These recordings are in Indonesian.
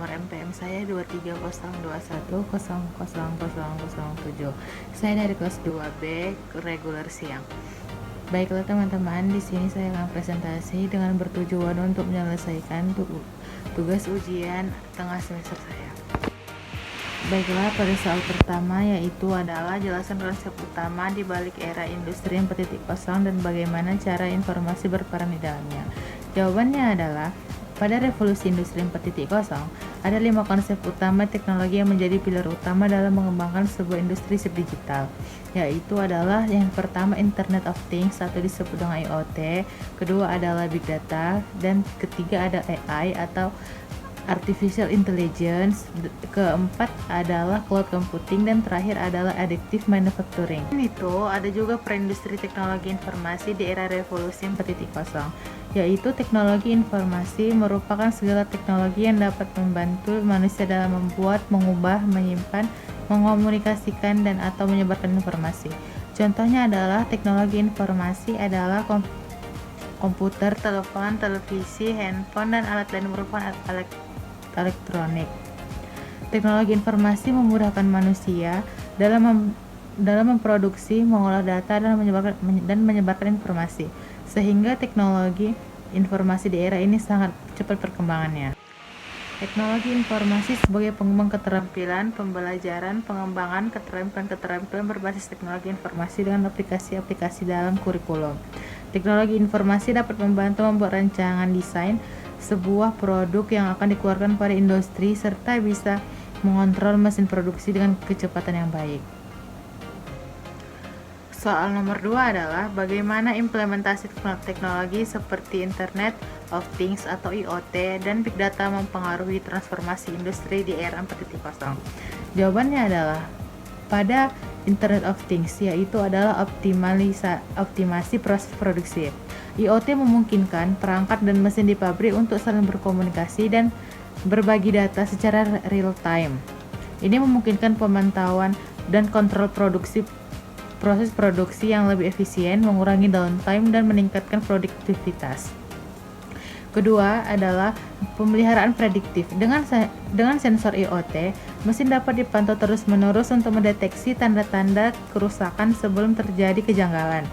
nomor MPM saya 23021000007. Saya dari kelas 2B reguler siang. Baiklah teman-teman, di sini saya akan presentasi dengan bertujuan untuk menyelesaikan tugas ujian tengah semester saya. Baiklah, pada soal pertama yaitu adalah jelasan konsep utama di balik era industri 4.0 dan bagaimana cara informasi berperan di dalamnya. Jawabannya adalah pada revolusi industri 4.0 ada 5 konsep utama teknologi yang menjadi pilar utama dalam mengembangkan sebuah industri digital, yaitu adalah yang pertama Internet of Things atau disebut dengan IoT, kedua adalah Big Data, dan ketiga ada AI atau Artificial Intelligence, keempat adalah Cloud Computing, dan terakhir adalah Additive Manufacturing. Itu ada juga perindustri teknologi informasi di era revolusi 4.0, yaitu teknologi informasi merupakan segala teknologi yang dapat membantu manusia dalam membuat, mengubah, menyimpan, mengomunikasikan, dan atau menyebarkan informasi. Contohnya adalah teknologi informasi adalah komputer, telepon, televisi, handphone, dan alat lain merupakan alat elektronik. Teknologi informasi memudahkan manusia dalam memproduksi, mengolah data, dan menyebarkan informasi, sehingga teknologi informasi di era ini sangat cepat perkembangannya. Teknologi informasi sebagai pengembang keterampilan, pembelajaran, pengembangan keterampilan berbasis teknologi informasi dengan aplikasi-aplikasi dalam kurikulum. Teknologi informasi dapat membantu membuat rancangan desain sebuah produk yang akan dikeluarkan pada industri serta bisa mengontrol mesin produksi dengan kecepatan yang baik. Soal nomor 2 adalah bagaimana implementasi teknologi seperti Internet of Things atau IoT dan Big Data mempengaruhi transformasi industri di era 4.0. Jawabannya adalah pada Internet of Things, yaitu adalah optimasi proses produksi. IoT memungkinkan perangkat dan mesin di pabrik untuk saling berkomunikasi dan berbagi data secara real time. Ini memungkinkan pemantauan dan kontrol proses produksi yang lebih efisien, mengurangi downtime, dan meningkatkan produktivitas. Kedua adalah pemeliharaan prediktif. Dengan sensor IoT, mesin dapat dipantau terus-menerus untuk mendeteksi tanda-tanda kerusakan sebelum terjadi kejanggalan.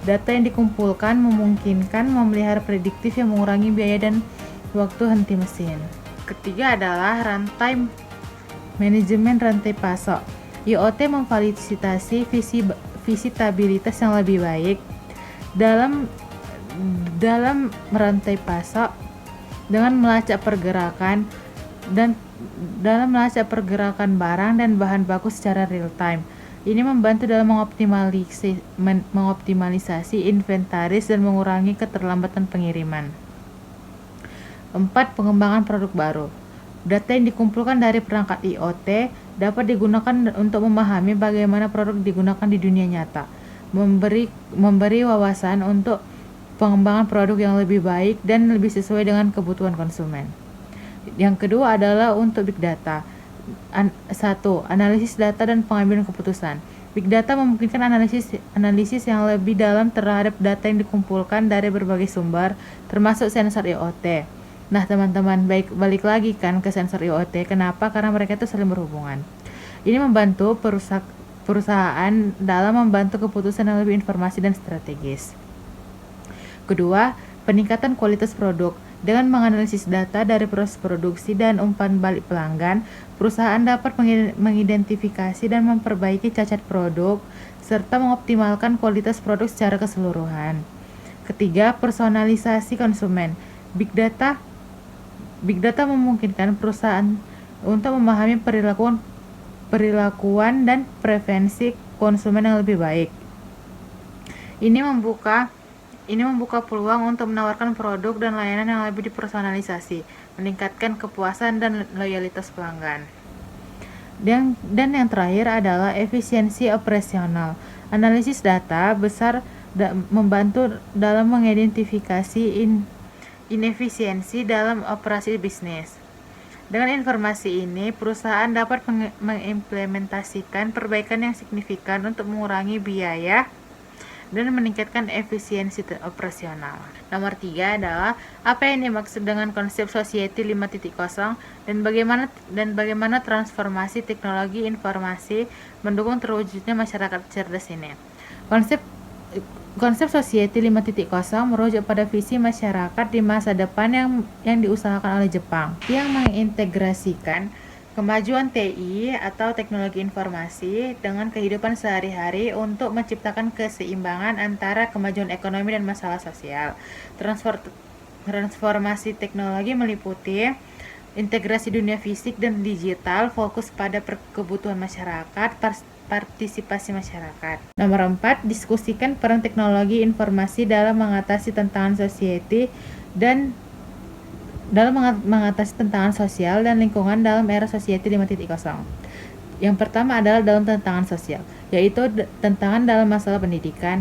Data yang dikumpulkan memungkinkan memelihara prediktif yang mengurangi biaya dan waktu henti mesin. Ketiga adalah manajemen rantai pasok. IoT memfasilitasi visitabilitas yang lebih baik dalam rantai pasok dengan melacak pergerakan barang dan bahan baku secara real time. Ini membantu dalam mengoptimalisasi inventaris dan mengurangi keterlambatan pengiriman. 4. Pengembangan produk baru. Data yang dikumpulkan dari perangkat IoT dapat digunakan untuk memahami bagaimana produk digunakan di dunia nyata, memberi wawasan untuk pengembangan produk yang lebih baik dan lebih sesuai dengan kebutuhan konsumen. Yang kedua adalah untuk Big Data. 1. Analisis data dan pengambilan keputusan. Big Data memungkinkan analisis yang lebih dalam terhadap data yang dikumpulkan dari berbagai sumber, termasuk sensor IoT. Nah teman-teman, balik lagi kan ke sensor IoT. Kenapa? Karena mereka itu saling berhubungan. Ini membantu perusahaan dalam membantu keputusan yang lebih informasi dan strategis. Kedua, peningkatan kualitas produk. Dengan menganalisis data dari proses produksi dan umpan balik pelanggan, perusahaan dapat mengidentifikasi dan memperbaiki cacat produk serta mengoptimalkan kualitas produk secara keseluruhan. Ketiga, personalisasi konsumen. Big Data memungkinkan perusahaan untuk memahami perilakuan dan preferensi konsumen yang lebih baik. Ini membuka peluang untuk menawarkan produk dan layanan yang lebih dipersonalisasi, meningkatkan kepuasan dan loyalitas pelanggan. Dan yang terakhir adalah efisiensi operasional. Analisis data besar membantu dalam mengidentifikasi inefisiensi dalam operasi bisnis. Dengan informasi ini, perusahaan dapat mengimplementasikan perbaikan yang signifikan untuk mengurangi biaya dan meningkatkan efisiensi operasional. Nomor 3 adalah apa yang dimaksud dengan konsep Society 5.0 dan bagaimana transformasi teknologi informasi mendukung terwujudnya masyarakat cerdas ini. Konsep Society 5.0 merujuk pada visi masyarakat di masa depan yang diusahakan oleh Jepang, yang mengintegrasikan kemajuan TI atau teknologi informasi dengan kehidupan sehari-hari untuk menciptakan keseimbangan antara kemajuan ekonomi dan masalah sosial. Transformasi teknologi meliputi integrasi dunia fisik dan digital, fokus pada kebutuhan masyarakat, partisipasi masyarakat. Nomor 4, diskusikan peran teknologi informasi dalam mengatasi tantangan society dan dalam mengatasi tantangan sosial dan lingkungan dalam era Society 5.0. Yang pertama adalah dalam tantangan sosial, yaitu tantangan dalam masalah pendidikan.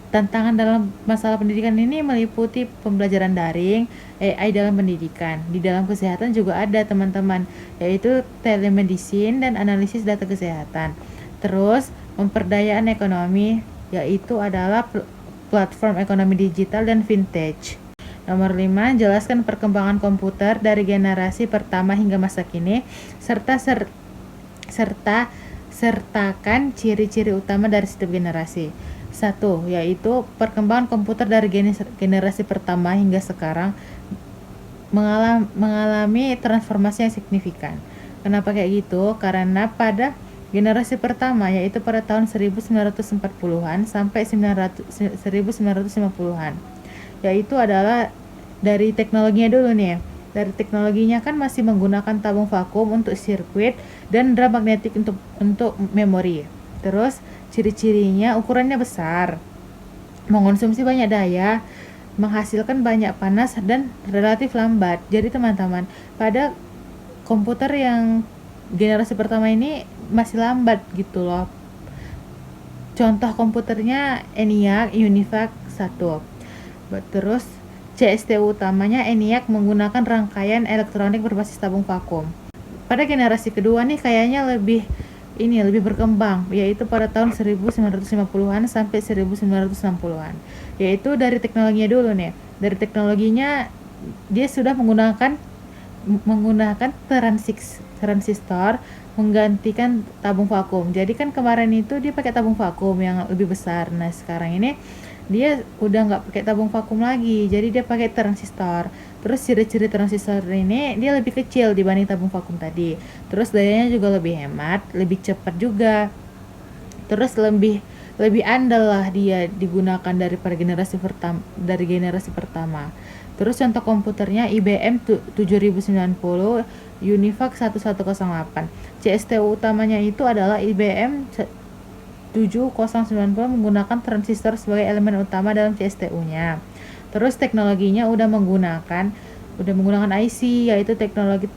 Tantangan dalam masalah pendidikan ini meliputi pembelajaran daring, AI dalam pendidikan. Di dalam kesehatan juga ada teman-teman, yaitu telemedicine dan analisis data kesehatan. Terus pemberdayaan ekonomi, yaitu adalah platform ekonomi digital dan vintage. Nomor 5, jelaskan perkembangan komputer dari generasi pertama hingga masa kini, sertakan ciri-ciri utama dari setiap generasi. 1, yaitu perkembangan komputer dari generasi pertama hingga sekarang mengalami transformasi yang signifikan. Kenapa kayak gitu? Karena pada generasi pertama, yaitu pada tahun 1940-an sampai 1950-an, yaitu adalah dari teknologinya dulu nih. Dari teknologinya kan masih menggunakan tabung vakum untuk sirkuit dan drum magnetik untuk memori. Terus ciri-cirinya ukurannya besar, mengonsumsi banyak daya, menghasilkan banyak panas dan relatif lambat. Jadi teman-teman, pada komputer yang generasi pertama ini masih lambat gitu loh. Contoh komputernya ENIAC UNIVAC 1. Terus CSTU utamanya ENIAC menggunakan rangkaian elektronik berbasis tabung vakum. Pada generasi kedua nih kayaknya lebih berkembang, yaitu pada tahun 1950-an sampai 1960-an. Yaitu dari teknologinya dulu nih. Dari teknologinya dia sudah menggunakan transistor menggantikan tabung vakum. Jadi kan kemarin itu dia pakai tabung vakum yang lebih besar. Nah, sekarang ini dia udah nggak pakai tabung vakum lagi, jadi dia pakai transistor. Terus ciri-ciri transistor ini dia lebih kecil dibanding tabung vakum tadi. Terus dayanya juga lebih hemat, lebih cepat juga. Terus lebih andal lah dia digunakan daripada generasi pertama. Terus contoh komputernya IBM 7090, UNIVAC 1108. CSTU utamanya itu adalah IBM 7090 menggunakan transistor sebagai elemen utama dalam CSTU-nya. Terus teknologinya udah menggunakan IC, yaitu teknologi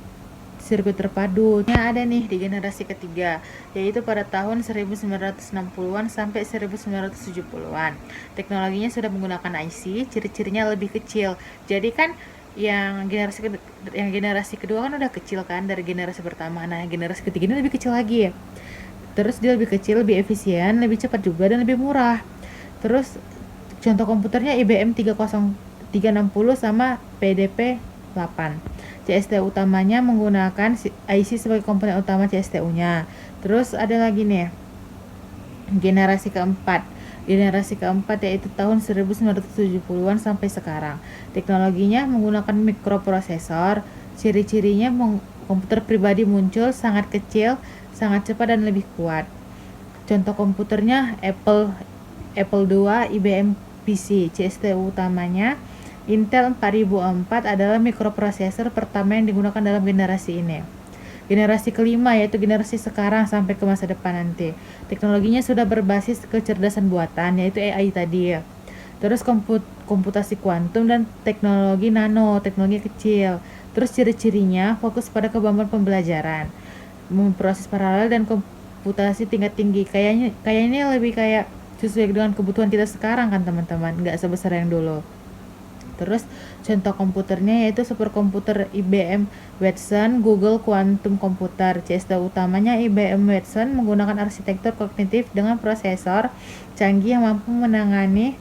sirkuit terpadu. Ada nih di generasi ketiga, yaitu pada tahun 1960-an sampai 1970-an. Teknologinya sudah menggunakan IC, ciri-cirinya lebih kecil. Jadi kan yang generasi kedua kan udah kecil kan dari generasi pertama. Nah, generasi ketiga ini lebih kecil lagi. Terus dia lebih kecil, lebih efisien, lebih cepat juga, dan lebih murah. Terus contoh komputernya IBM 360 sama PDP 8. CSTU utamanya menggunakan IC sebagai komponen utama CSTU-nya. Terus ada lagi nih generasi keempat yaitu tahun 1970-an sampai sekarang. Teknologinya menggunakan mikroprosesor. Ciri-cirinya komputer pribadi muncul sangat kecil, sangat cepat dan lebih kuat. Contoh komputernya Apple II, IBM PC. CSTU utamanya Intel 4004 adalah mikroprosesor pertama yang digunakan dalam generasi ini. Generasi kelima yaitu generasi sekarang sampai ke masa depan nanti. Teknologinya sudah berbasis kecerdasan buatan, yaitu AI tadi. Terus komputasi kuantum dan teknologi nano, teknologi kecil. Terus ciri-cirinya fokus pada kemampuan pembelajaran, memproses paralel dan komputasi tingkat tinggi. Kayaknya lebih kayak sesuai dengan kebutuhan kita sekarang kan teman-teman, nggak sebesar yang dulu. Terus contoh komputernya yaitu superkomputer IBM Watson, Google Quantum Computer. Case utamanya IBM Watson menggunakan arsitektur kognitif dengan prosesor canggih yang mampu menangani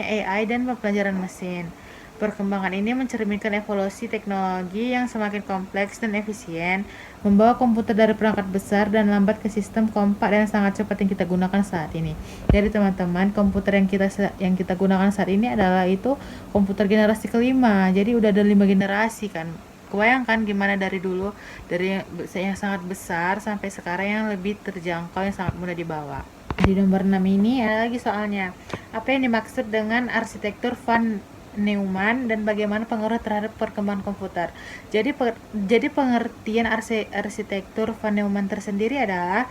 AI dan pembelajaran mesin. Perkembangan ini mencerminkan evolusi teknologi yang semakin kompleks dan efisien, membawa komputer dari perangkat besar dan lambat ke sistem kompak dan sangat cepat yang kita gunakan saat ini. Jadi teman-teman, komputer yang kita gunakan saat ini adalah itu komputer generasi kelima. Jadi udah ada 5 generasi kan. Kebayangkan gimana dari dulu, dari yang sangat besar sampai sekarang yang lebih terjangkau, yang sangat mudah dibawa. Di nomor 6 ini ada lagi soalnya. Apa yang dimaksud dengan arsitektur von Neumann dan bagaimana pengaruh terhadap perkembangan komputer. Jadi pengertian arsitektur von Neumann tersendiri adalah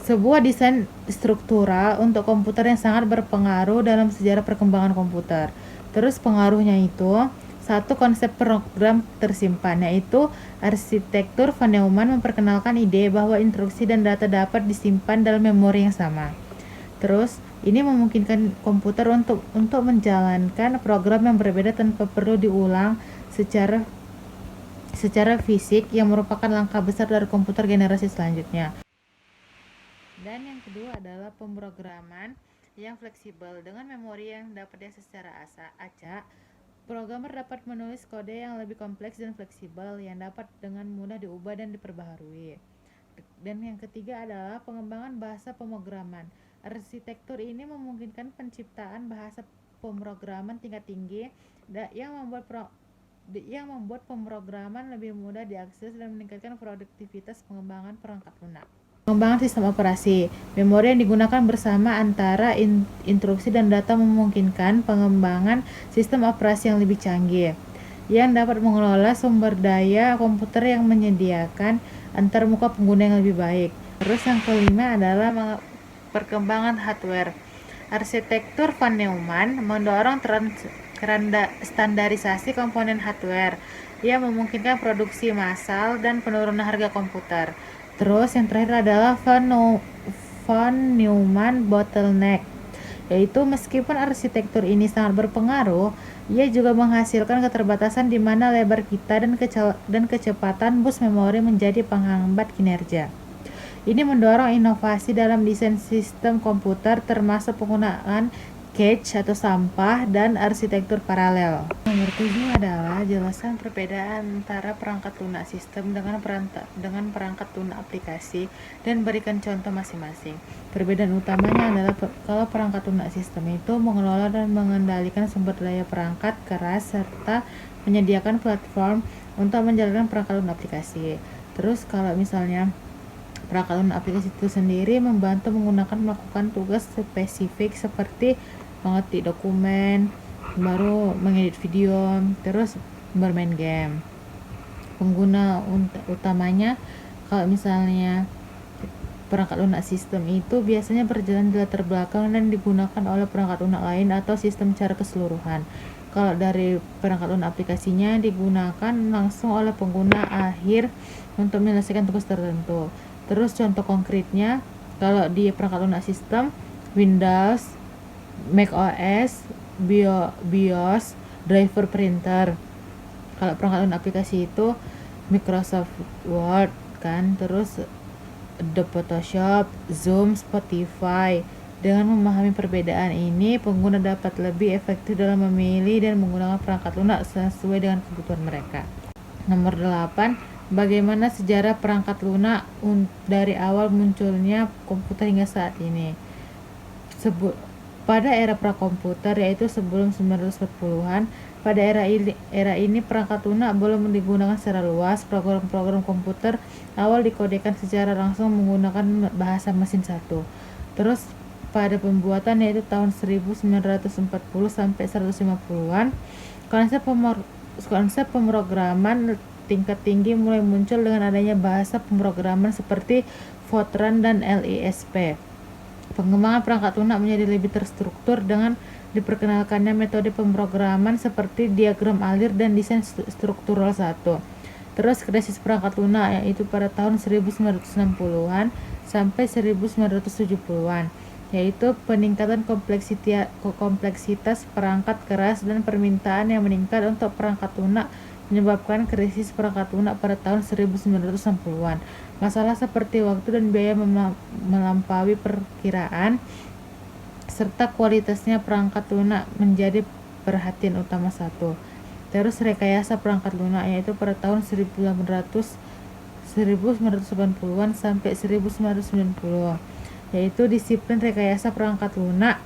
sebuah desain struktural untuk komputer yang sangat berpengaruh dalam sejarah perkembangan komputer. Terus pengaruhnya itu satu konsep program tersimpan, yaitu arsitektur von Neumann memperkenalkan ide bahwa instruksi dan data dapat disimpan dalam memori yang sama. Terus ini memungkinkan komputer untuk menjalankan program yang berbeda tanpa perlu diulang secara fisik, yang merupakan langkah besar dari komputer generasi selanjutnya. Dan yang kedua adalah pemrograman yang fleksibel. Dengan memori yang dapat diakses secara acak, programmer dapat menulis kode yang lebih kompleks dan fleksibel yang dapat dengan mudah diubah dan diperbaharui. Dan yang ketiga adalah pengembangan bahasa pemrograman. Arsitektur ini memungkinkan penciptaan bahasa pemrograman tingkat tinggi yang membuat pemrograman lebih mudah diakses dan meningkatkan produktivitas pengembangan perangkat lunak. Pengembangan sistem operasi. Memori yang digunakan bersama antara instruksi dan data memungkinkan pengembangan sistem operasi yang lebih canggih, yang dapat mengelola sumber daya komputer yang menyediakan antarmuka pengguna yang lebih baik. Terus yang kelima adalah perkembangan hardware. Arsitektur von Neumann mendorong standarisasi komponen hardware yang memungkinkan produksi massal dan penurunan harga komputer. Terus yang terakhir adalah von Neumann bottleneck, yaitu meskipun arsitektur ini sangat berpengaruh, ia juga menghasilkan keterbatasan di mana lebar kita dan kecepatan bus memori menjadi penghambat kinerja. Ini mendorong inovasi dalam desain sistem komputer, termasuk penggunaan cache atau sampah dan arsitektur paralel. Nomor 7 adalah jelaskan perbedaan antara perangkat lunak sistem dengan perangkat lunak aplikasi dan berikan contoh masing-masing. Perbedaan utamanya adalah kalau perangkat lunak sistem itu mengelola dan mengendalikan sumber daya perangkat keras serta menyediakan platform untuk menjalankan perangkat lunak aplikasi. Terus kalau misalnya perangkat lunak aplikasi itu sendiri membantu melakukan tugas spesifik seperti mengetik dokumen, baru mengedit video, terus bermain game. Pengguna utamanya kalau misalnya perangkat lunak sistem itu biasanya berjalan di latar belakang dan digunakan oleh perangkat lunak lain atau sistem secara keseluruhan. Kalau dari perangkat lunak aplikasinya digunakan langsung oleh pengguna akhir untuk menyelesaikan tugas tertentu. Terus contoh konkretnya, kalau di perangkat lunak sistem Windows, macOS, BIOS, driver printer. Kalau perangkat lunak aplikasi itu Microsoft Word kan, terus Adobe Photoshop, Zoom, Spotify. Dengan memahami perbedaan ini, pengguna dapat lebih efektif dalam memilih dan menggunakan perangkat lunak sesuai dengan kebutuhan mereka. Nomor 8, bagaimana sejarah perangkat lunak dari awal munculnya komputer hingga saat ini. Pada era prakomputer, yaitu sebelum 1940-an, pada era ini perangkat lunak belum digunakan secara luas. Program-program komputer awal dikodekan secara langsung menggunakan bahasa mesin satu. Terus pada pembuatan yaitu tahun 1940 sampai 150-an, konsep pemrograman tingkat tinggi mulai muncul dengan adanya bahasa pemrograman seperti Fortran dan LISP. Pengembangan perangkat lunak menjadi lebih terstruktur dengan diperkenalkannya metode pemrograman seperti diagram alir dan desain struktural satu. Terus krisis perangkat lunak yaitu pada tahun 1960-an sampai 1970-an. yaitu peningkatan kompleksitas perangkat keras dan permintaan yang meningkat untuk perangkat lunak menyebabkan krisis perangkat lunak pada tahun 1960-an. Masalah seperti waktu dan biaya melampaui perkiraan serta kualitasnya perangkat lunak menjadi perhatian utama satu. Terus rekayasa perangkat lunak, yaitu pada tahun 1980-an sampai 1990, yaitu disiplin rekayasa perangkat lunak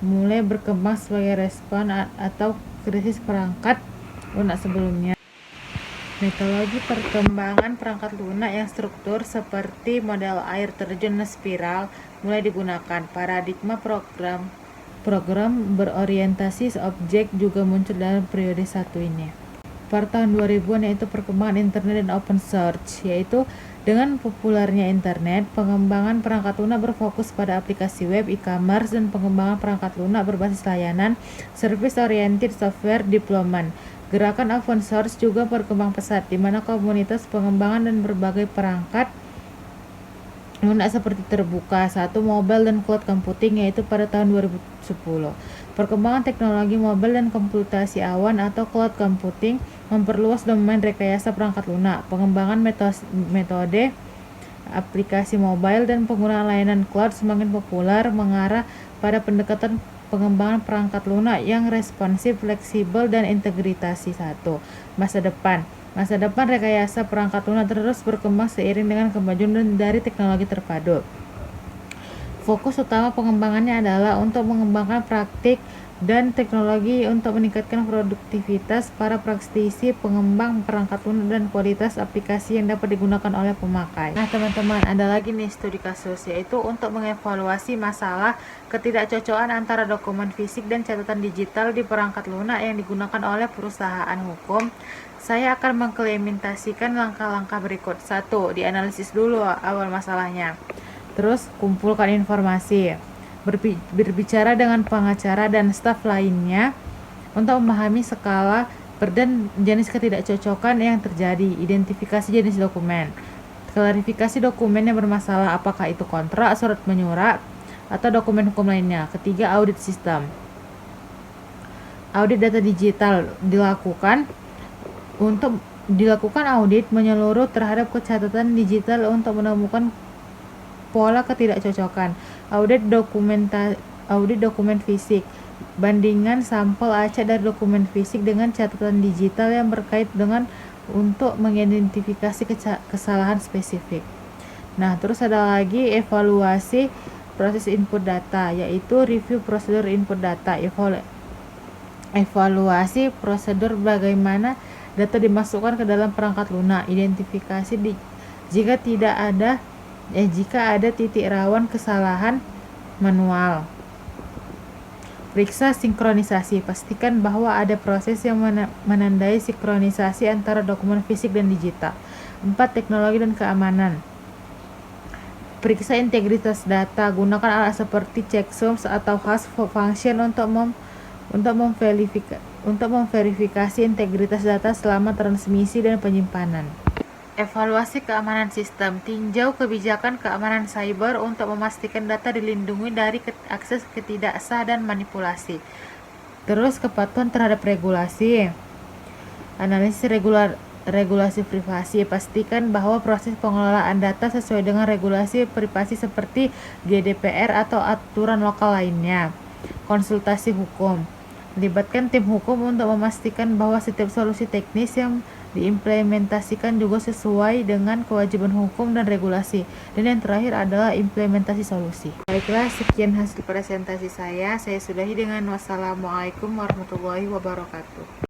mulai berkembang sebagai respon atau krisis perangkat lunak sebelumnya. Metodologi perkembangan perangkat lunak yang struktur seperti model air terjun spiral mulai digunakan. Paradigma program berorientasi objek juga muncul dalam periode satu ini. Pada tahun 2000-an yaitu perkembangan internet dan open source, yaitu dengan populernya internet, pengembangan perangkat lunak berfokus pada aplikasi web, e-commerce, dan pengembangan perangkat lunak berbasis layanan, service-oriented software development. Gerakan open source juga berkembang pesat, di mana komunitas pengembangan dan berbagai perangkat lunak seperti terbuka, mobile dan cloud computing, yaitu pada tahun 2010. Perkembangan teknologi mobile dan komputasi awan atau cloud computing memperluas domain rekayasa perangkat lunak. Pengembangan metode aplikasi mobile dan penggunaan layanan cloud semakin populer, mengarah pada pendekatan pengembangan perangkat lunak yang responsif, fleksibel, dan integritas. Masa depan rekayasa perangkat lunak terus berkembang seiring dengan kemajuan dari teknologi terpadu. Fokus utama pengembangannya adalah untuk mengembangkan praktik dan teknologi untuk meningkatkan produktivitas para praktisi pengembang perangkat lunak dan kualitas aplikasi yang dapat digunakan oleh pemakai. Nah teman-teman, ada lagi nih studi kasus, yaitu untuk mengevaluasi masalah ketidakcocokan antara dokumen fisik dan catatan digital di perangkat lunak yang digunakan oleh perusahaan hukum. Saya akan mengimplementasikan langkah-langkah berikut. 1. Dianalisis dulu awal masalahnya. Terus kumpulkan informasi. Berbicara dengan pengacara dan staf lainnya untuk memahami skala dan jenis ketidakcocokan yang terjadi. Identifikasi jenis dokumen. Klarifikasi dokumen yang bermasalah, apakah itu kontrak, surat menyurat, atau dokumen hukum lainnya. Ketiga, audit sistem. Audit data digital dilakukan audit menyeluruh terhadap catatan digital untuk menemukan pola ketidakcocokan. Audit dokumen fisik. Bandingkan sampel acak dari dokumen fisik dengan catatan digital yang berkait dengan untuk mengidentifikasi kesalahan spesifik. Nah, terus ada lagi evaluasi proses input data, yaitu review prosedur input data. Evaluasi prosedur bagaimana data dimasukkan ke dalam perangkat lunak. Identifikasi jika ada titik rawan kesalahan manual. Periksa sinkronisasi. Pastikan bahwa ada proses yang menandai sinkronisasi antara dokumen fisik dan digital. 4. Teknologi dan keamanan. Periksa integritas data. Gunakan alat seperti checksums atau hash function untuk memverifikasi integritas data selama transmisi dan penyimpanan. Evaluasi keamanan sistem. Tinjau kebijakan keamanan cyber untuk memastikan data dilindungi dari akses ketidak sah dan manipulasi. Terus kepatuhan terhadap regulasi. Analisis regulasi privasi. Pastikan bahwa proses pengelolaan data sesuai dengan regulasi privasi seperti GDPR atau aturan lokal lainnya. Konsultasi hukum. Libatkan tim hukum untuk memastikan bahwa setiap solusi teknis yang diimplementasikan juga sesuai dengan kewajiban hukum dan regulasi. Dan yang terakhir adalah implementasi solusi. Baiklah, sekian hasil presentasi saya. Saya sudahi dengan wassalamualaikum warahmatullahi wabarakatuh.